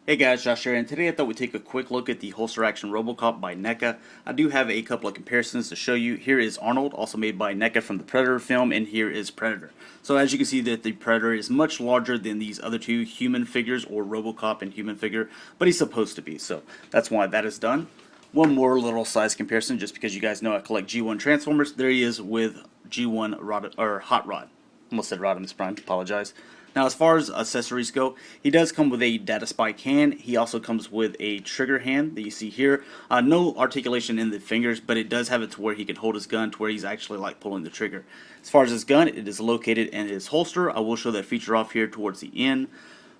Hey guys, Josh here, and today I thought we'd take a quick look at the holster action Robocop by NECA. I do have a couple of comparisons to show you. Here is Arnold, also made by NECA from the Predator film, and here is Predator. So as you can see that the Predator is much larger than these other two human figures, or Robocop and human figure, but he's supposed to be, so that's why that is done. One more little size comparison, just because you guys know I collect G1 Transformers. There he is with G1 Rod, or Hot Rod. Almost said Rodimus Prime, apologize. Now, as far as accessories go, he does come with a data spike hand. He also comes with a trigger hand that you see here. No articulation in the fingers, but it does have it to where he can hold his gun to where he's actually like pulling the trigger. As far as his gun, it is located in his holster. I will show that feature off here towards the end.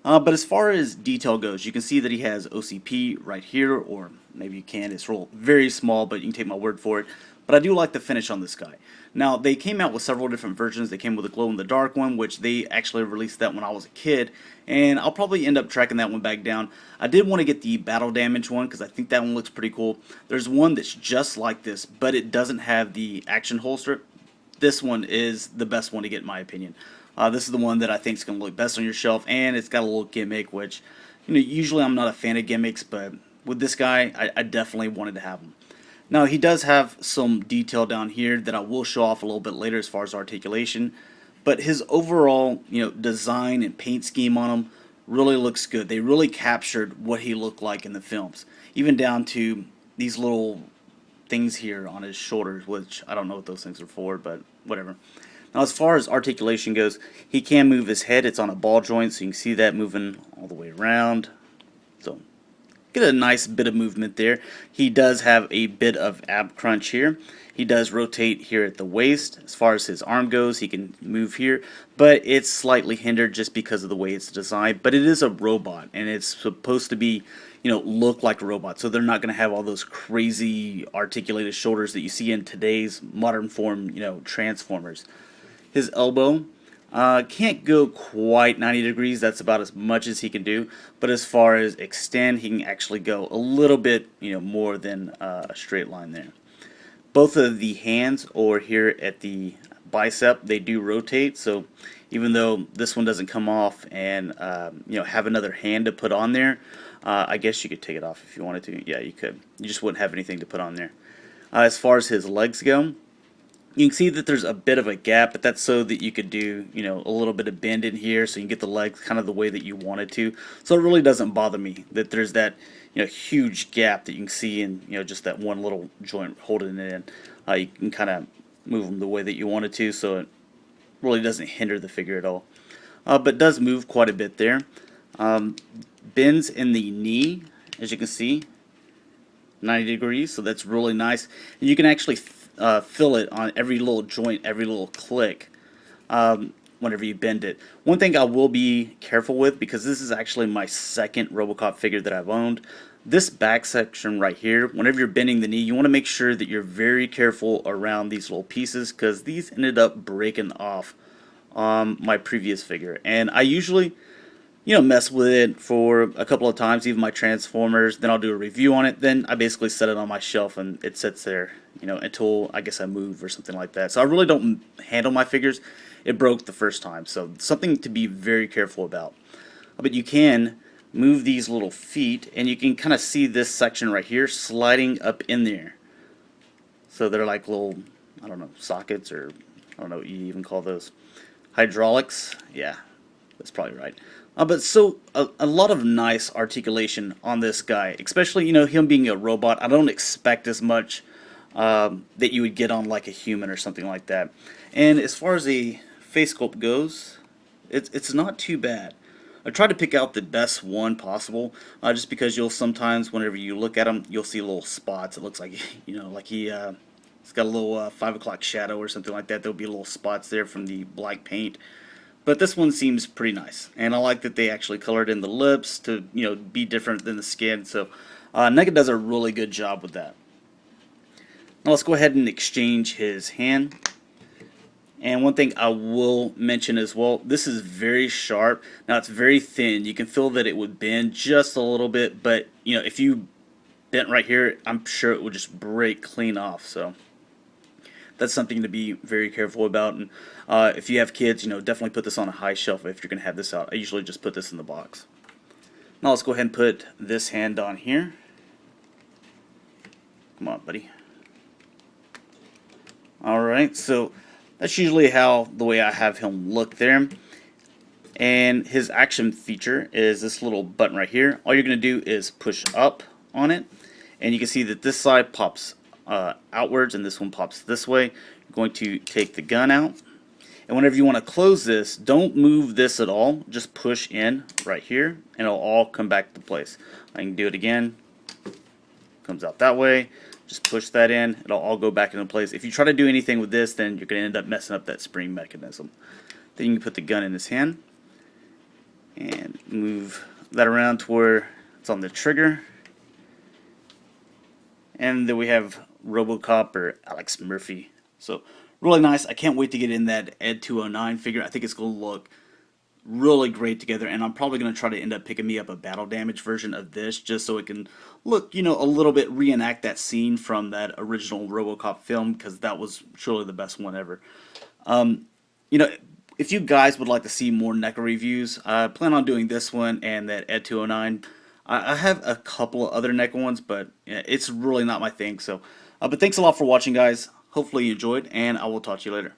But as far as detail goes, you can see that he has OCP right here, or maybe you can. It's real very small, but you can take my word for it. But I do like the finish on this guy. Now, they came out with several different versions. They came with a glow-in-the-dark one, which they actually released that when I was a kid, and I'll probably end up tracking that one back down. I did want to get the battle damage one because I think that one looks pretty cool. There's one that's just like this, but it doesn't have the action holster. This one is the best one to get in my opinion. This is the one that I think is going to look best on your shelf, and it's got a little gimmick, which, usually I'm not a fan of gimmicks, but with this guy, I definitely wanted to have him. Now, he does have some detail down here that I will show off a little bit later as far as articulation, but his overall, design and paint scheme on him really looks good. They really captured what he looked like in the films, even down to these little things here on his shoulders, which I don't know what those things are for, but whatever. Now, as far as articulation goes, he can move his head. It's on a ball joint, so you can see that moving all the way around. So get a nice bit of movement there. He does have a bit of ab crunch here. He does rotate here at the waist. As far as his arm goes, he can move here, but it's slightly hindered just because of the way it's designed. But it is a robot, and it's supposed to be, look like a robot. So they're not going to have all those crazy articulated shoulders that you see in today's modern form, Transformers. His elbow can't go quite 90 degrees. That's about as much as he can do. But as far as extend, he can actually go a little bit, more than a straight line there. Both of the hands, or here at the bicep, they do rotate. So even though this one doesn't come off and have another hand to put on there, I guess you could take it off if you wanted to. Yeah, you could. You just wouldn't have anything to put on there. As far as his legs go, you can see that there's a bit of a gap, but that's so that you could do, a little bit of bend in here so you can get the legs kind of the way that you want it to. So it really doesn't bother me that there's that, huge gap that you can see in, just that one little joint holding it in. You can kind of move them the way that you want it to, so it really doesn't hinder the figure at all. But does move quite a bit there. Bends in the knee, as you can see, 90 degrees, so that's really nice. And you can actually feel it on every little joint, every little click whenever you bend it. One thing I will be careful with, because this is actually my second Robocop figure that I've owned, this back section right here, whenever you're bending the knee, you want to make sure that you're very careful around these little pieces, because these ended up breaking off on my previous figure. And I usually mess with it for a couple of times, even my Transformers, then I'll do a review on it, then I basically set it on my shelf and it sits there, until I guess I move or something like that. So I really don't handle my figures. It broke the first time, so something to be very careful about. But you can move these little feet, and you can kind of see this section right here sliding up in there. So they're like little, I don't know, sockets, or I don't know what you even call those. Hydraulics? Yeah, that's probably right. But so a lot of nice articulation on this guy, especially him being a robot. I don't expect as much that you would get on like a human or something like that. And as far as the face sculpt goes, it's not too bad. I tried to pick out the best one possible, just because you'll sometimes, whenever you look at him, you'll see little spots. It looks like like he's got a little 5 o'clock shadow or something like that. There'll be little spots there from the black paint. But this one seems pretty nice, and I like that they actually colored in the lips to be different than the skin. So NECA does a really good job with that. Now let's go ahead and exchange his hand. And one thing I will mention as well, this is very sharp. Now it's very thin. You can feel that it would bend just a little bit, but if you bent right here, I'm sure it would just break clean off. So that's something to be very careful about. And if you have kids, definitely put this on a high shelf if you're going to have this out. I usually just put this in the box. Now let's go ahead and put this hand on here. Come on, buddy. Alright, so that's usually the way I have him look there. And his action feature is this little button right here. All you're going to do is push up on it, and you can see that this side pops outwards and this one pops this way. You're going to take the gun out, and whenever you want to close this, don't move this at all. Just push in right here, and it'll all come back to place. I can do it again. Comes out that way. Just push that in. It'll all go back into place. If you try to do anything with this, then you're going to end up messing up that spring mechanism. Then you can put the gun in his hand and move that around to where it's on the trigger. And then we have Robocop or Alex Murphy. So really nice. I can't wait to get in that Ed 209 figure. I think it's going to look really great together, and I'm probably going to try to end up picking me up a battle damage version of this just so it can look, you know, a little bit reenact that scene from that original Robocop film, because that was surely the best one ever. You know, if you guys would like to see more NECA reviews, I plan on doing this one and that Ed 209. I have a couple of other NECA ones, but it's really not my thing. So, but thanks a lot for watching, guys. Hopefully you enjoyed, and I will talk to you later.